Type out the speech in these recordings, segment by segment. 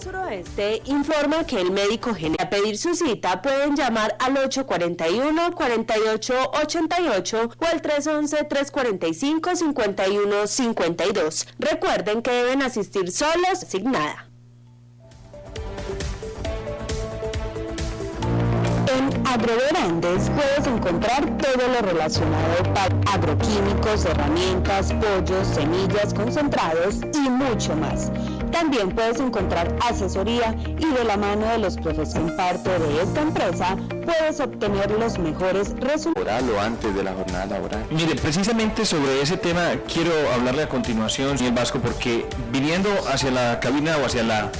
Suroeste informa que el médico general a pedir su cita pueden llamar al 841-4888 o al 311-345-5152. Recuerden que deben asistir solos, asignada. En Agroverandes puedes encontrar todo lo relacionado para agroquímicos, herramientas, pollos, semillas, concentrados y mucho más. También puedes encontrar asesoría y de la mano de los profesionales parte de esta empresa puedes obtener los mejores resultados. ¿Laboral o antes de la jornada laboral? Mire, precisamente sobre ese tema quiero hablarle a continuación, señor Vasco, porque viniendo hacia la cabina o hacia la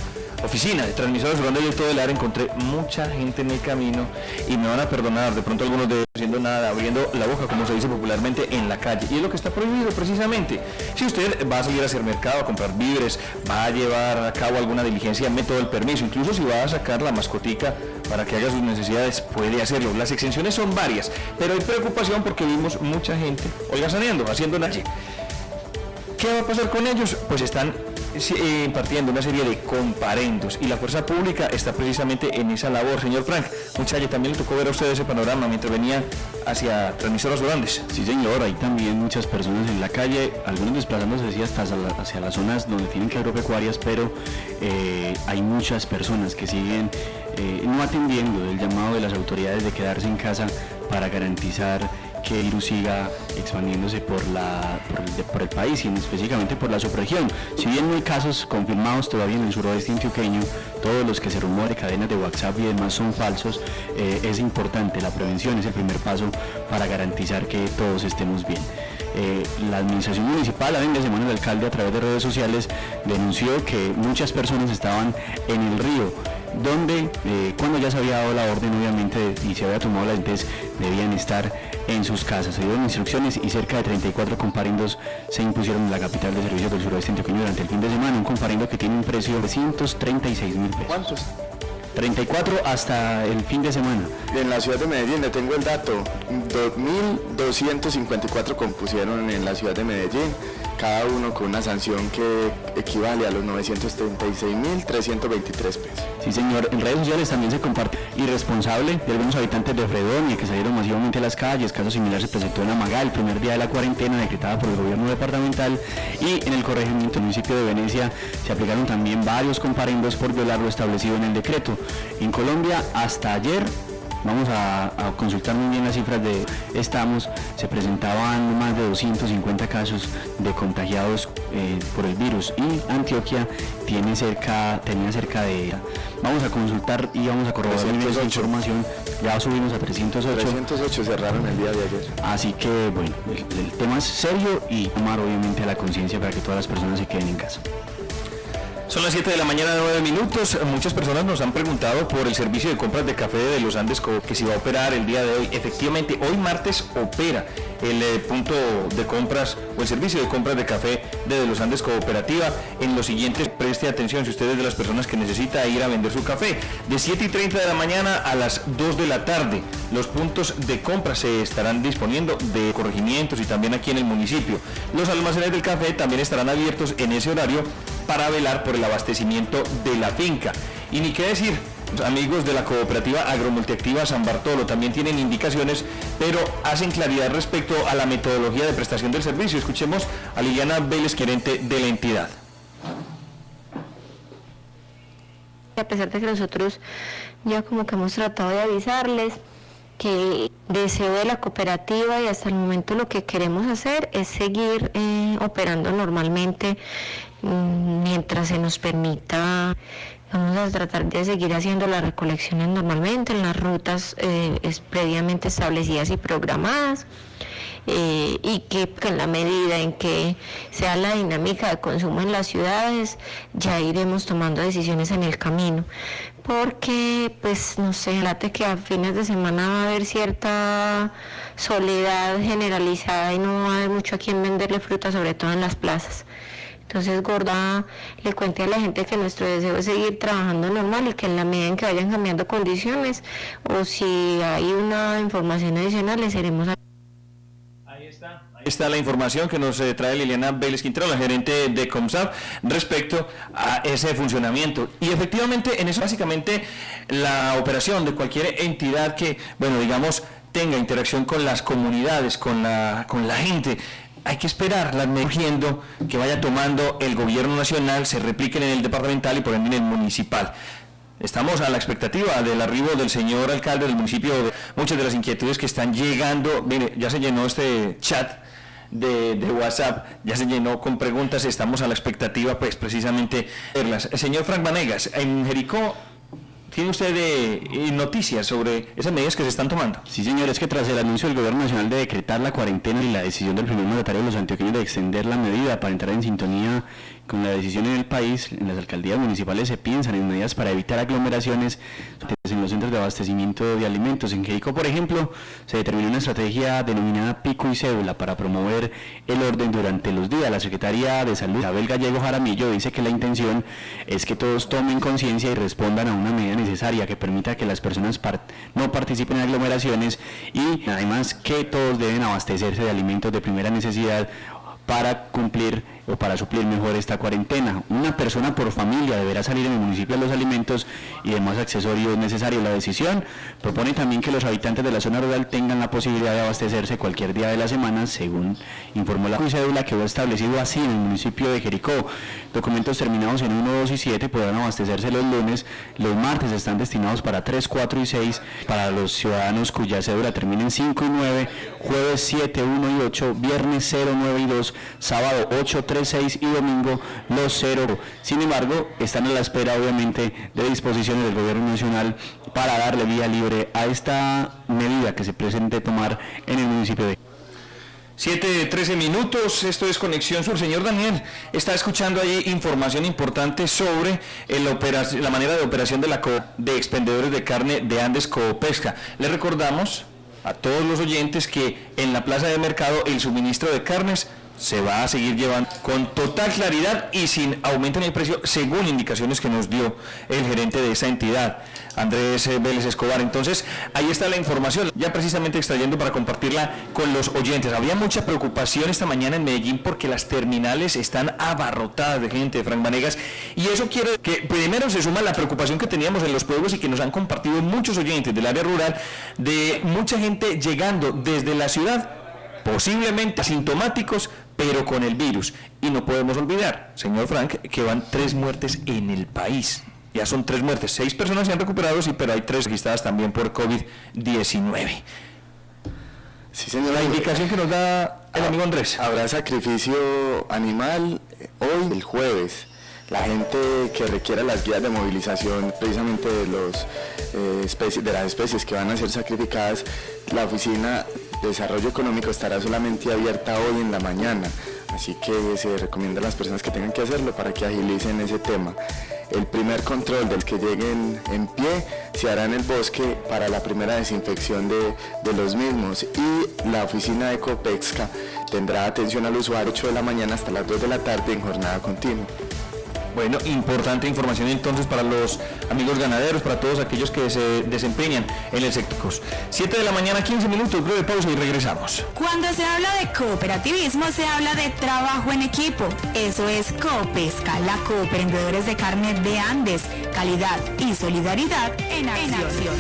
oficina de Transmisores Uranda y todo el área encontré mucha gente en el camino y me van a perdonar, de pronto algunos de haciendo nada, abriendo la boca, como se dice popularmente, en la calle, y es lo que está prohibido precisamente. Si usted va a salir a hacer mercado, a comprar víveres, va a llevar a cabo alguna diligencia, método del permiso, incluso si va a sacar la mascotica para que haga sus necesidades, puede hacerlo. Las exenciones son varias, pero hay preocupación porque vimos mucha gente, holgazaneando, haciendo nada. ¿Qué va a pasar con ellos? Pues están impartiendo una serie de comparendos y la fuerza pública está precisamente en esa labor. Señor Frank, muchacho, también le tocó ver a usted ese panorama mientras venía hacia Transmisoras Grandes. Sí, señor, hay también muchas personas en la calle, algunos desplazándose hacia las zonas donde tienen que agropecuarias, pero hay muchas personas que siguen no atendiendo el llamado de las autoridades de quedarse en casa para garantizar que el virus siga expandiéndose por el país y específicamente por la subregión. Si bien no hay casos confirmados todavía en el suroeste antioqueño, todos los que se rumoran de cadenas de WhatsApp y demás son falsos. Es importante, la prevención es el primer paso para garantizar que todos estemos bien. La administración municipal, la fin de semana el alcalde a través de redes sociales denunció que muchas personas estaban en el río, donde cuando ya se había dado la orden obviamente y se había tomado las medidas, debían estar en sus casas. Se dieron instrucciones y cerca de 34 comparendos se impusieron en la capital de servicios del suroeste antioqueño durante el fin de semana, un comparendo que tiene un precio de 336.000 pesos. ¿Cuántos? 34 hasta el fin de semana. En la ciudad de Medellín, le tengo el dato, 2.254 compusieron en la ciudad de Medellín, cada uno con una sanción que equivale a los 936.323 pesos. Sí, señor. En redes sociales también se comparte irresponsable de algunos habitantes de Fredonia que salieron masivamente a las calles. Caso similar se presentó en Amagá el primer día de la cuarentena decretada por el gobierno departamental, y en el corregimiento del municipio de Venecia se aplicaron también varios comparendos por violar lo establecido en el decreto. En Colombia, hasta ayer, vamos a consultar muy bien las cifras de se presentaban más de 250 casos de contagiados por el virus, y Antioquia tenía cerca de... Vamos a consultar y vamos a corroborar esa información. Ya subimos a 308. 308 cerraron el día de ayer. Así que, bueno, el tema es serio y tomar obviamente a la conciencia para que todas las personas se queden en casa. Son las 7 de la mañana, 9 minutos. Muchas personas nos han preguntado por el servicio de compras de café de Los Andes que si va a operar el día de hoy. Efectivamente, hoy martes opera el punto de compras o el servicio de compras de café de Los Andes Cooperativa. En los siguientes, preste atención si usted es de las personas que necesita ir a vender su café. De 7:30 de la mañana a las 2 de la tarde, los puntos de compra se estarán disponiendo de corregimientos y también aquí en el municipio. Los almacenes del café también estarán abiertos en ese horario para velar por el abastecimiento de la finca. Y ni qué decir, amigos de la cooperativa agromultiactiva San Bartolo también tienen indicaciones, pero hacen claridad respecto a la metodología de prestación del servicio. Escuchemos a Liliana Vélez, gerente de la entidad. A pesar de que nosotros ya como que hemos tratado de avisarles que deseo de la cooperativa, y hasta el momento lo que queremos hacer es seguir operando normalmente mientras se nos permita. Vamos a tratar de seguir haciendo las recolecciones normalmente en las rutas previamente establecidas y programadas, y que en la medida en que sea la dinámica de consumo en las ciudades ya iremos tomando decisiones en el camino, porque pues no sé, late que a fines de semana va a haber cierta soledad generalizada y no va a haber mucho a quien venderle fruta, sobre todo en las plazas. Entonces, Gorda le cuente a la gente que nuestro deseo es seguir trabajando normal y que en la medida en que vayan cambiando condiciones o si hay una información adicional, les seremos. Ahí está. Ahí está la información que nos trae Liliana Vélez Quintero, la gerente de Comsab, respecto a ese funcionamiento. Y efectivamente, en eso básicamente la operación de cualquier entidad que, bueno, digamos, tenga interacción con las comunidades, con la gente. Hay que esperar las medidas que vaya tomando el gobierno nacional, se repliquen en el departamental y por ende en el municipal. Estamos a la expectativa del arribo del señor alcalde del municipio, de muchas de las inquietudes que están llegando. Mire, ya se llenó este chat de WhatsApp, ya se llenó con preguntas, estamos a la expectativa pues precisamente de verlas. El señor Frank Vanegas, en Jericó, ¿tiene usted noticias sobre esas medidas que se están tomando? Sí, señor, es que tras el anuncio del Gobierno Nacional de decretar la cuarentena y la decisión del primer mandatario de los antioqueños de extender la medida para entrar en sintonía con la decisión en el país, en las alcaldías municipales se piensan en medidas para evitar aglomeraciones en los centros de abastecimiento de alimentos. En Jericó, por ejemplo, se determinó una estrategia denominada pico y cédula para promover el orden durante los días. La secretaria de Salud, Isabel Gallego Jaramillo, dice que la intención es que todos tomen conciencia y respondan a una medida necesaria que permita que las personas no participen en aglomeraciones y además que todos deben abastecerse de alimentos de primera necesidad para cumplir o para suplir mejor esta cuarentena. Una persona por familia deberá salir en el municipio a los alimentos y demás accesorios necesarios. La decisión propone también que los habitantes de la zona rural tengan la posibilidad de abastecerse cualquier día de la semana, según informó la cédula que fue establecido así en el municipio de Jericó. Documentos terminados en 1, 2 y 7 podrán abastecerse los lunes, los martes están destinados para 3, 4 y 6, para los ciudadanos cuya cédula termina en 5 y 9, jueves 7, 1 y 8, viernes 0, 9 y 2, sábado 8, 3, 6 y domingo los 0. Sin embargo, están a la espera obviamente de disposiciones del gobierno nacional para darle vía libre a esta medida que se presente tomar en el municipio de 7:13 minutos, esto es Conexión Sur. Señor Daniel, está escuchando ahí información importante sobre la manera de operación de expendedores de carne de Andes Copesca. Le recordamos a todos los oyentes que en la plaza de mercado el suministro de carnes se va a seguir llevando con total claridad y sin aumento en el precio, según indicaciones que nos dio el gerente de esa entidad, Andrés Vélez Escobar. Entonces, ahí está la información, ya precisamente extrayendo para compartirla con los oyentes. Había mucha preocupación esta mañana en Medellín porque las terminales están abarrotadas de gente, Frank Vanegas, y eso quiere que primero se suma la preocupación que teníamos en los pueblos y que nos han compartido muchos oyentes del área rural, de mucha gente llegando desde la ciudad, posiblemente asintomáticos, pero con el virus. Y no podemos olvidar, señor Frank, que van 3 muertes en el país. Ya son 3 muertes, 6 personas se han recuperado, sí, pero hay 3 registradas también por COVID-19. Sí, señor. La indicación que nos da el amigo Andrés. Habrá sacrificio animal hoy, el jueves. La gente que requiera las guías de movilización precisamente de las especies que van a ser sacrificadas, la oficina de desarrollo económico estará solamente abierta hoy en la mañana, así que se recomienda a las personas que tengan que hacerlo para que agilicen ese tema. El primer control del que lleguen en pie se hará en el bosque para la primera desinfección de los mismos, y la oficina de Copesca tendrá atención al usuario 8 de la mañana hasta las 2 de la tarde en jornada continua. Bueno, importante información entonces para los amigos ganaderos, para todos aquellos que se desempeñan en el sector. 7 de la mañana, 15 minutos, breve pausa y regresamos. Cuando se habla de cooperativismo, se habla de trabajo en equipo. Eso es Copesca, la Coopendedores de Carne de Andes. Calidad y solidaridad en acción.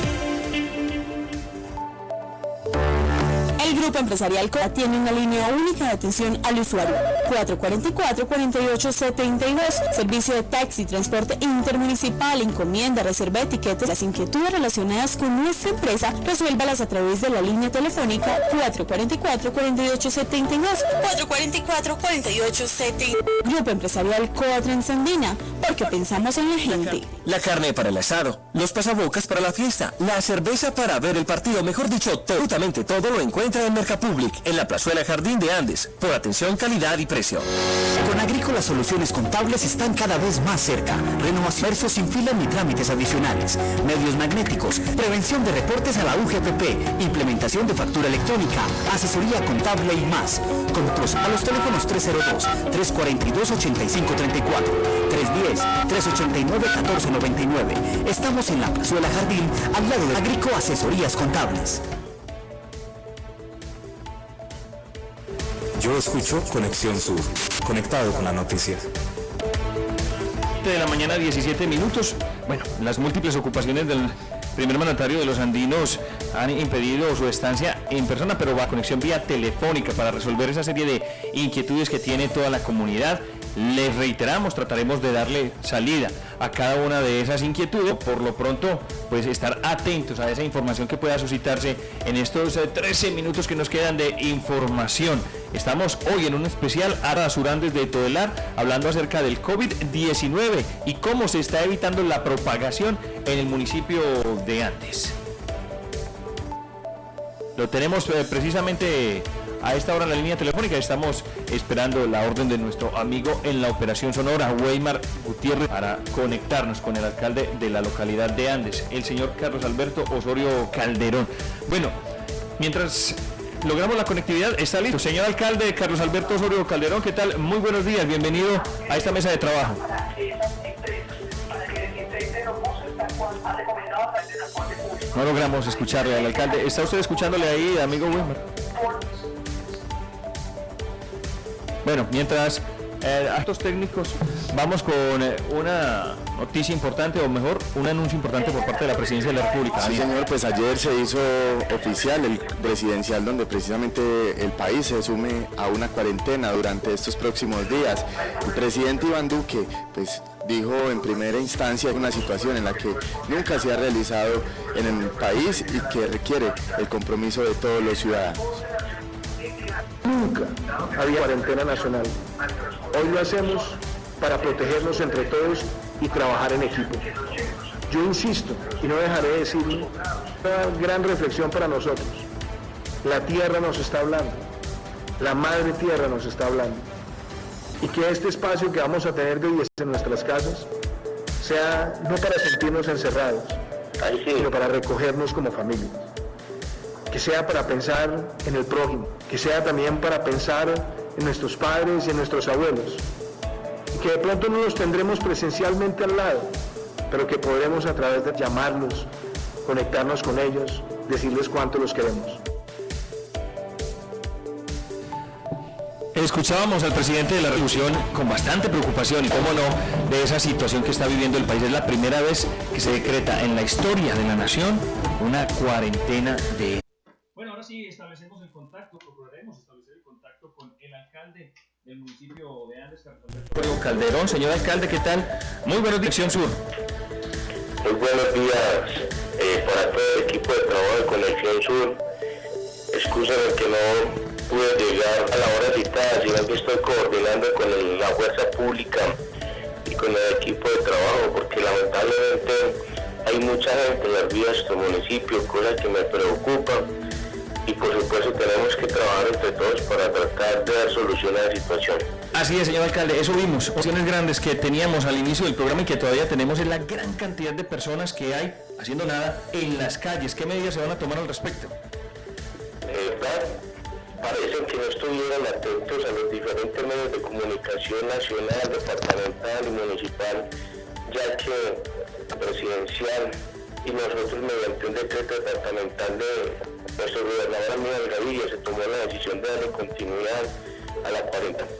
El Grupo Empresarial COA tiene una línea única de atención al usuario, 444-4872, servicio de taxi, transporte intermunicipal, encomienda, reserva de etiquetas. Las inquietudes relacionadas con nuestra empresa, resuélvalas a través de la línea telefónica 444-4872, 444-4872. Grupo Empresarial COA Transandina, porque pensamos en la gente. La carne para el asado, los pasabocas para la fiesta, la cerveza para ver el partido, mejor dicho, absolutamente todo lo encuentra en Mercapublic, en la plazuela Jardín de Andes, por atención, calidad y precio. Con Agrícola, las soluciones contables están cada vez más cerca. Renovación verso sin fila ni trámites adicionales, medios magnéticos, prevención de reportes a la UGPP, implementación de factura electrónica, asesoría contable y más. Con nosotros a los teléfonos 302-342-8534, 310-389-1499. Estamos en la plazuela Jardín, al lado de Agrícola Asesorías Contables. Yo escucho Conexión Sur, conectado con las noticias. De la mañana, 17 minutos. Bueno, las múltiples ocupaciones del primer mandatario de los andinos han impedido su estancia en persona, pero va a conexión vía telefónica para resolver esa serie de inquietudes que tiene toda la comunidad. Les reiteramos, trataremos de darle salida a cada una de esas inquietudes. Por lo pronto, pues estar atentos a esa información que pueda suscitarse en estos 13 minutos que nos quedan de información. Estamos hoy en un especial Ara Surán desde Todelar, hablando acerca del COVID-19 y cómo se está evitando la propagación en el municipio de Andes. Lo tenemos precisamente a esta hora en la línea telefónica. Estamos esperando la orden de nuestro amigo en la operación sonora, Weimar Gutiérrez, para conectarnos con el alcalde de la localidad de Andes, el señor Carlos Alberto Osorio Calderón. Bueno, mientras logramos la conectividad, está listo. Señor alcalde Carlos Alberto Osorio Calderón, ¿qué tal? Muy buenos días, bienvenido a esta mesa de trabajo. No logramos escucharle al alcalde. ¿Está usted escuchándole ahí, amigo Weimar? Bueno, mientras actos técnicos, vamos con una noticia importante, o mejor, un anuncio importante por parte de la Presidencia de la República. Sí, señor, pues ayer se hizo oficial el presidencial donde precisamente el país se sume a una cuarentena durante estos próximos días. El presidente Iván Duque, pues dijo en primera instancia una situación en la que nunca se ha realizado en el país y que requiere el compromiso de todos los ciudadanos. Nunca había cuarentena nacional. Hoy lo hacemos para protegernos entre todos y trabajar en equipo. Yo insisto, y no dejaré de decirlo, una gran reflexión para nosotros. La tierra nos está hablando, la madre tierra nos está hablando. Y que este espacio que vamos a tener de 10 en nuestras casas sea no para sentirnos encerrados, sino para recogernos como familia. Que sea para pensar en el prójimo, que sea también para pensar en nuestros padres y en nuestros abuelos, y que de pronto no los tendremos presencialmente al lado, pero que podremos a través de llamarlos, conectarnos con ellos, decirles cuánto los queremos. Escuchábamos al presidente de la Revolución con bastante preocupación y, cómo no, de esa situación que está viviendo el país. Es la primera vez que se decreta en la historia de la nación una cuarentena de... Bueno, ahora sí establecemos el contacto, procuraremos establecer el contacto con el alcalde del municipio de Andes, Carlos Alberto Calderón. Señor alcalde, ¿qué tal? Muy buenos días, Conexión Sur. Muy buenos días para todo el equipo de trabajo de Conexión Sur. Excúsenme que no pude llegar a la hora citada, sino que estoy coordinando con la fuerza pública y con el equipo de trabajo, porque lamentablemente hay mucha gente en las vías de este municipio, cosa que me preocupa. Y por supuesto tenemos que trabajar entre todos para tratar de dar solución a la situación. Así es, señor alcalde, eso vimos. Opciones grandes que teníamos al inicio del programa y que todavía tenemos es la gran cantidad de personas que hay haciendo nada en las calles. ¿Qué medidas se van a tomar al respecto? Parecen que no estuvieron atentos a los diferentes medios de comunicación nacional, departamental y municipal, ya que presidencial y nosotros mediante un decreto departamental de nuestro gobernador Aníbal Gaviria se tomó la decisión de darle continuidad a la cuarentena.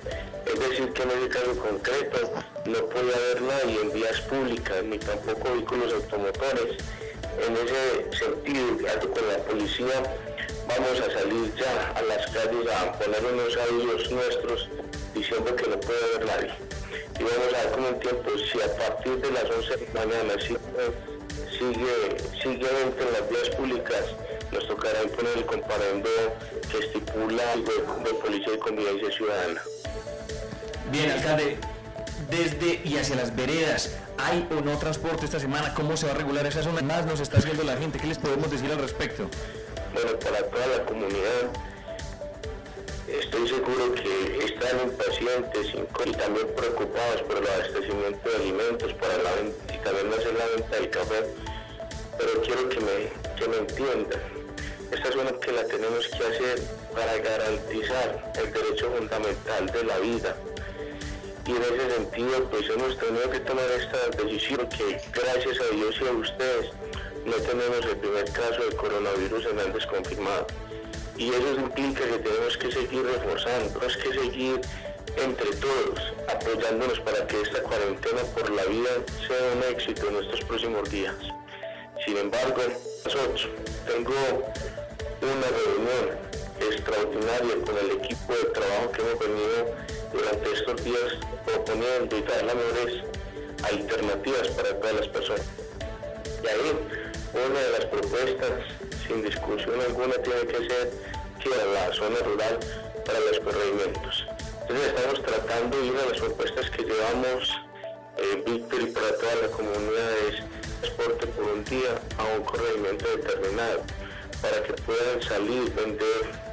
Es decir, que en ese caso concreto no podía haber nadie en vías públicas ni tampoco vehículos automotores. En ese sentido, junto con la policía, vamos a salir ya a las calles a poner unos avisos nuestros diciendo que no puede haber nadie. Y vamos a dar con un tiempo, si a partir de las 11 de la mañana sigue gente en las vías públicas, nos tocará imponer el comparendo que estipula el de Policía y Convivencia Ciudadana. Bien, alcalde, desde y hacia las veredas, ¿hay o no transporte esta semana? ¿Cómo se va a regular esa zona? Más nos está haciendo la gente, ¿qué les podemos decir al respecto? Bueno, para toda la comunidad, estoy seguro que están impacientes y también preocupados por el abastecimiento de alimentos y también hacer la venta del café, pero quiero que me entiendan. Esta es una que la tenemos que hacer para garantizar el derecho fundamental de la vida. Y en ese sentido, pues hemos tenido que tomar esta decisión que, gracias a Dios y a ustedes, no tenemos el primer caso de coronavirus en Andes confirmado. y eso implica que tenemos que seguir reforzando, tenemos que seguir entre todos apoyándonos para que esta cuarentena por la vida sea un éxito en estos próximos días. Sin embargo, tengo una reunión extraordinaria con el equipo de trabajo que hemos venido durante estos días proponiendo y dar las mejores alternativas para todas las personas. Y ahí, una de las propuestas, sin discusión alguna, tiene que ser que la zona rural para los corregimientos. Entonces estamos tratando, y una de las propuestas que llevamos, Víctor, y para toda la comunidad es transporte por un día a un corregimiento determinado, para que puedan salir, vender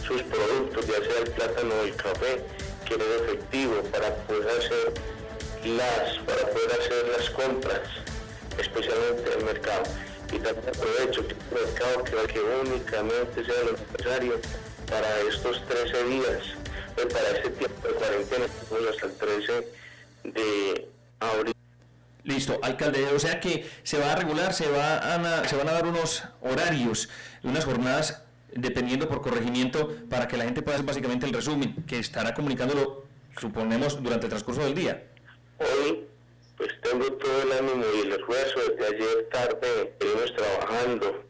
sus productos, ya sea el plátano o el café, que es efectivo, para poder hacer las compras, especialmente en el mercado. Y también aprovecho que el mercado que únicamente sea lo necesario para estos 13 días, para este tiempo de cuarentena, hasta el 13 de abril. Listo, alcalde, o sea que se va a regular, se van a dar unos horarios, unas jornadas, dependiendo por corregimiento, para que la gente pueda hacer básicamente el resumen, que estará comunicándolo, suponemos, durante el transcurso del día. Hoy, pues tengo todo el ánimo y el esfuerzo. Desde ayer tarde venimos trabajando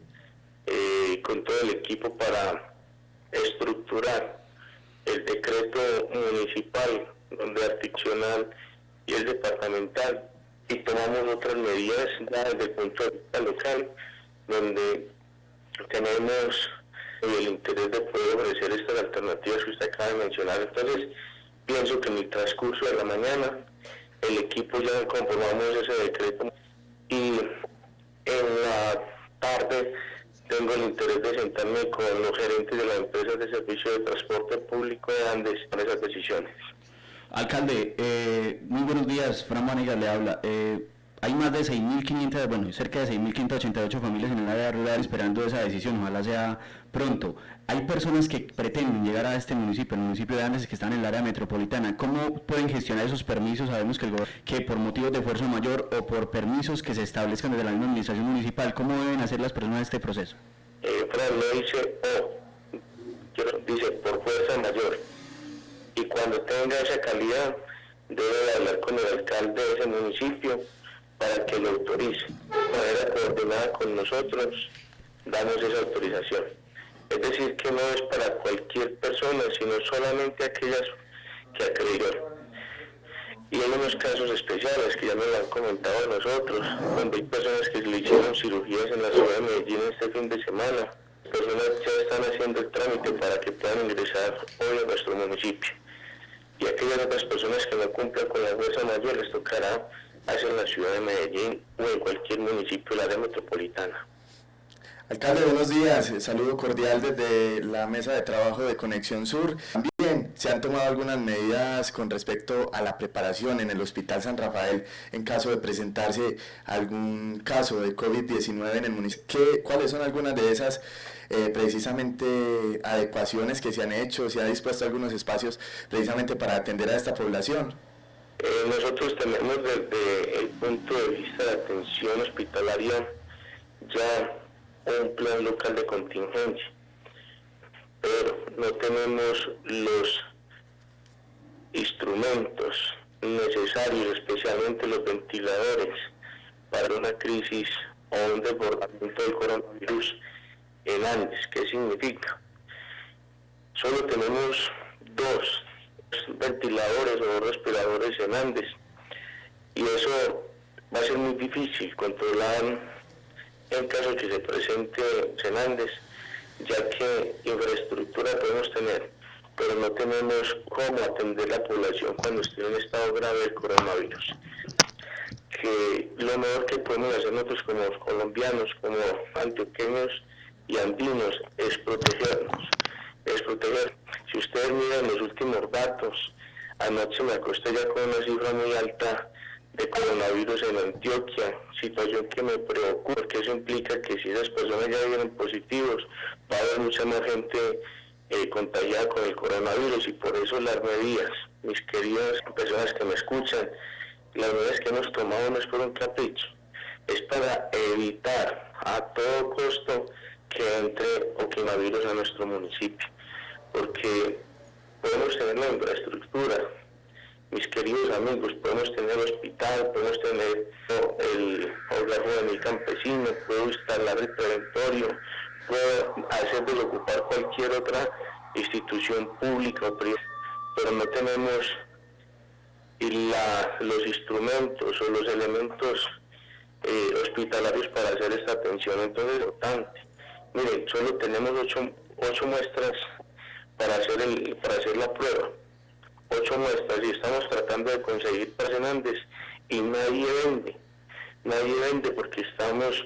con todo el equipo para estructurar el decreto municipal, donde articulacional y el departamental, y tomamos otras medidas desde el punto de vista local, donde tenemos el interés de poder ofrecer estas alternativas que usted acaba de mencionar. Entonces, pienso que en el transcurso de la mañana, el equipo ya conformamos ese decreto, y en la tarde tengo el interés de sentarme con los gerentes de las empresas de servicio de transporte público de Andes con esas decisiones. Alcalde, muy buenos días, Fran Vanegas le habla. Hay más de 6.500, cerca de 6.588 familias en el área rural esperando esa decisión, ojalá sea pronto. Hay personas que pretenden llegar a este municipio, el municipio de Andes, que están en el área metropolitana. ¿Cómo pueden gestionar esos permisos? Sabemos que por motivos de fuerza mayor o por permisos que se establezcan desde la misma administración municipal, ¿cómo deben hacer las personas este proceso? Fran, no dice dice por fuerza mayor. Y cuando tenga esa calidad, debe hablar con el alcalde de ese municipio para que lo autorice. De manera coordinada con nosotros, damos esa autorización. Es decir, que no es para cualquier persona, sino solamente aquellas que acreditaron. Y hay unos casos especiales que ya nos lo han comentado a nosotros, donde hay personas que le hicieron cirugías en la ciudad de Medellín este fin de semana. Personas ya están haciendo el trámite para que puedan ingresar hoy a nuestro municipio. Y aquellas otras personas que no cumplan con la fuerza mayor les tocará hacer en la ciudad de Medellín o en cualquier municipio del área metropolitana. Alcalde, buenos días. Saludo cordial desde la mesa de trabajo de Conexión Sur. También se han tomado algunas medidas con respecto a la preparación en el Hospital San Rafael en caso de presentarse algún caso de COVID-19 en el municipio. ¿Cuáles son algunas de esas precisamente adecuaciones que se han hecho? ¿Se ha dispuesto algunos espacios precisamente para atender a esta población? Nosotros tenemos desde el punto de vista de atención hospitalaria ya un plan local de contingencia, pero no tenemos los instrumentos necesarios, especialmente los ventiladores, para una crisis o un desbordamiento del coronavirus en Andes. ¿Qué significa? Solo tenemos 2 ventiladores o 2 respiradores en Andes, y eso va a ser muy difícil controlar en caso de que se presente en Andes, ya que infraestructura podemos tener, pero no tenemos cómo atender la población cuando esté en estado grave del coronavirus. Que lo mejor que podemos hacer nosotros como colombianos, como antioqueños y andinos, es protegernos. Si ustedes miran los últimos datos, anoche me acosté ya con una cifra muy alta de coronavirus en Antioquia, situación que me preocupa, porque eso implica que si esas personas ya vienen positivos, va a haber mucha más gente contagiada con el coronavirus, y por eso las medidas, mis queridas personas que me escuchan, las medidas que hemos tomado no es por un capricho, es para evitar a todo costo que entre coronavirus a nuestro municipio, porque podemos tener la infraestructura, mis queridos amigos, podemos tener hospital, podemos tener el hogar juvenil campesino, puedo instalar el preventorio, puedo hacer desocupar cualquier otra institución pública o privada, pero no tenemos los instrumentos o los elementos hospitalarios para hacer esta atención. Entonces, importante. Miren, solo tenemos 8 muestras para hacer la prueba. 8 muestras y estamos tratando de conseguir para Hernández y nadie vende porque estamos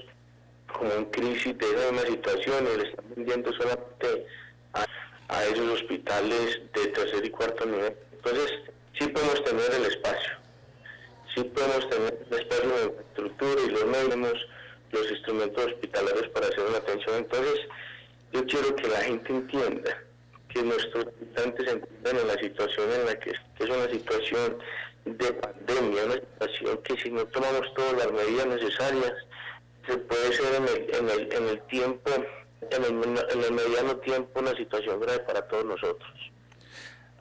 como en crisis de una situación y le están vendiendo solamente a esos hospitales de tercer y cuarto nivel. Entonces, sí podemos tener el espacio, de infraestructura y no tenemos los instrumentos hospitalarios para hacer una atención. Entonces, yo quiero que la gente entienda, que nuestros habitantes entiendan en la situación en la que es una situación de pandemia, una situación que si no tomamos todas las medidas necesarias, se puede ser en el mediano tiempo una situación grave para todos nosotros.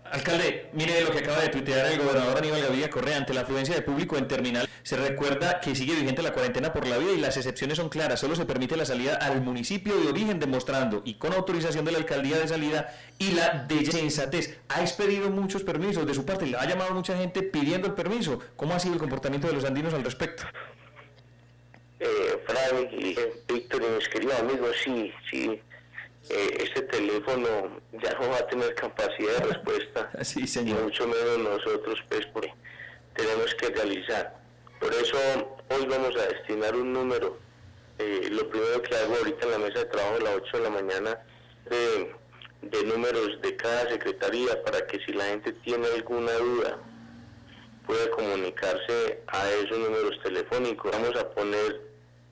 Alcalde, mire lo que acaba de tuitear el gobernador Aníbal Gaviria Correa. Ante la afluencia de público en terminal, se recuerda que sigue vigente la cuarentena por la vida y las excepciones son claras. Solo se permite la salida al municipio de origen, demostrando y con autorización de la alcaldía de salida y la de sensatez. Ha expedido muchos permisos de su parte, le ha llamado mucha gente pidiendo el permiso. ¿Cómo ha sido el comportamiento de los andinos al respecto? Frank y Víctor y mis queridos amigos, sí. Este teléfono ya no va a tener capacidad de respuesta, sí, señor. Y mucho menos nosotros, pues, porque tenemos que realizar. Por eso hoy vamos a destinar un número. Lo primero que hago ahorita en la mesa de trabajo a las 8 de la mañana de números de cada secretaría para que si la gente tiene alguna duda pueda comunicarse a esos números telefónicos. Vamos a poner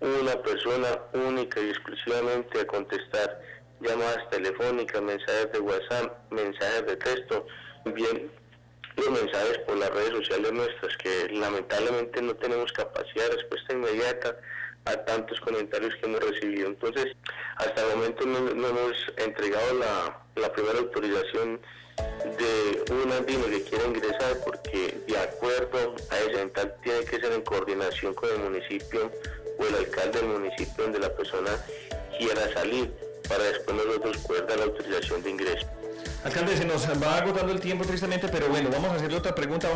una persona única y exclusivamente a contestar llamadas telefónicas, mensajes de WhatsApp, mensajes de texto, bien los mensajes por las redes sociales nuestras, que lamentablemente no tenemos capacidad de respuesta inmediata a tantos comentarios que hemos recibido. Entonces, hasta el momento no hemos entregado la primera autorización de un andino que quiera ingresar, porque de acuerdo a ese mental tiene que ser en coordinación con el municipio o el alcalde del municipio donde la persona quiera salir, para después nosotros poder dar la autorización de ingreso. Alcalde, se nos va agotando el tiempo tristemente, pero bueno, vamos a hacerle otra pregunta.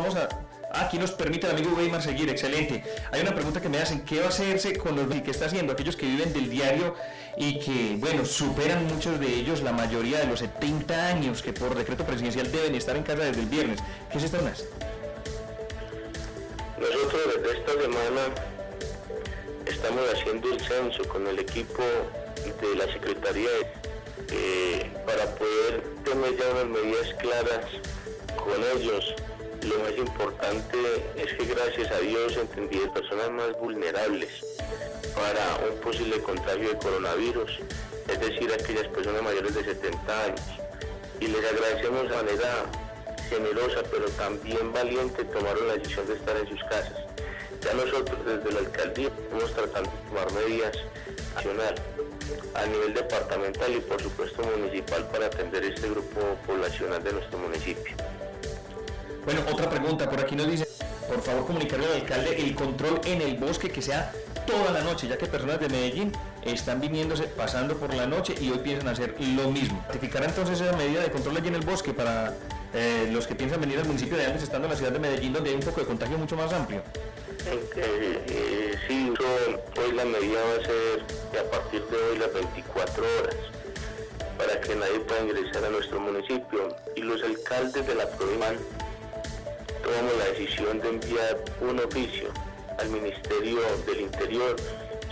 Aquí nos permite el amigo Weimar seguir, excelente. Hay una pregunta que me hacen, ¿qué va a hacerse con los que está haciendo aquellos que viven del diario y que, bueno, superan muchos de ellos la mayoría de los 70 años que por decreto presidencial deben estar en casa desde el viernes? ¿Qué es esta una? Nosotros desde esta semana estamos haciendo el censo con el equipo de la Secretaría para poder tener ya unas medidas claras con ellos. Lo más importante es que gracias a Dios entendí de personas más vulnerables para un posible contagio de coronavirus, es decir, aquellas personas mayores de 70 años. Y les agradecemos de manera generosa, pero también valiente, tomaron la decisión de estar en sus casas. Ya nosotros desde la alcaldía estamos tratando de tomar medidas nacionales, a nivel departamental y por supuesto municipal para atender este grupo poblacional de nuestro municipio. Bueno, otra pregunta, por aquí nos dice, por favor comunicarle al alcalde el control en el bosque que sea toda la noche, ya que personas de Medellín están viniéndose, pasando por la noche y hoy piensan hacer lo mismo. ¿Ratificará entonces esa medida de control allí en el bosque para los que piensan venir al municipio de Andes estando en la ciudad de Medellín, donde hay un foco de contagio mucho más amplio? Sí, hoy la medida va a ser que a partir de hoy las 24 horas para que nadie pueda ingresar a nuestro municipio, y los alcaldes de la provincia tomamos la decisión de enviar un oficio al Ministerio del Interior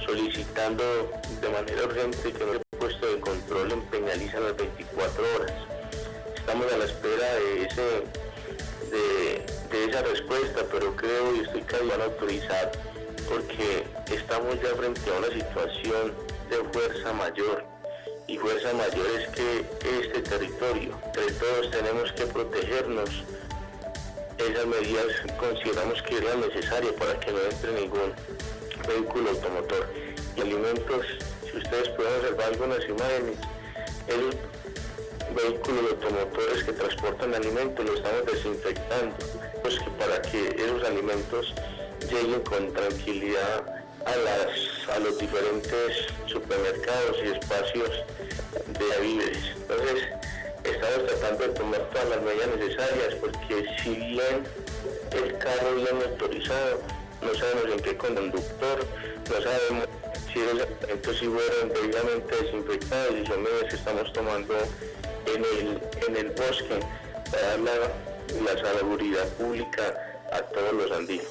solicitando de manera urgente que el puesto de control en Peñaliza las 24 horas. Estamos a la espera de esa respuesta, pero creo y estoy casi van a autorizar porque estamos ya frente a una situación de fuerza mayor, y fuerza mayor es que este territorio, entre todos tenemos que protegernos. Esas medidas consideramos que eran necesarias para que no entre ningún vehículo automotor. Y alimentos, si ustedes pueden observar algunas imágenes, esos vehículos automotores que transportan alimentos los estamos desinfectando, pues que para que esos alimentos lleguen con tranquilidad a los diferentes supermercados y espacios de víveres. Entonces, estamos tratando de tomar todas las medidas necesarias porque si bien el carro viene autorizado, no sabemos en qué conductor, no sabemos si los alimentos sí fueron debidamente desinfectados y son medidas que estamos tomando en el bosque para dar la salubridad pública a todos los andinos.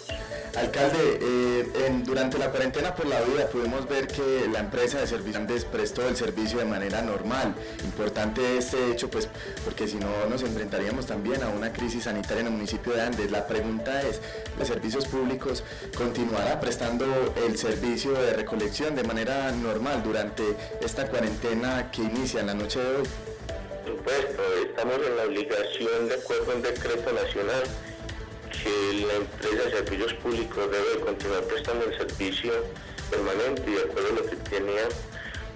Alcalde, durante la cuarentena por la vida pudimos ver que la empresa de Servicios Andes prestó el servicio de manera normal. Importante este hecho, pues, porque si no nos enfrentaríamos también a una crisis sanitaria en el municipio de Andes. La pregunta es, ¿los servicios públicos continuará prestando el servicio de recolección de manera normal durante esta cuarentena que inicia en la noche de hoy? Por supuesto, estamos en la obligación, de acuerdo a un decreto nacional, que la empresa de servicios públicos debe continuar prestando el servicio permanente y de acuerdo a lo que tenía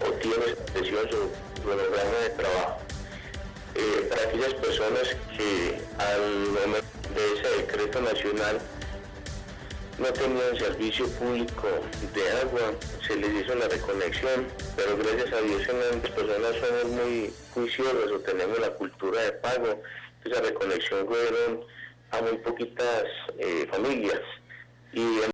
o tiene establecido su cronograma de trabajo. Para aquellas personas que al momento de ese decreto nacional no tenían servicio público de agua, se les hizo la reconexión, pero gracias a Dios en las personas somos muy juiciosas o tenemos la cultura de pago, esa reconexión fueron a muy poquitas familias y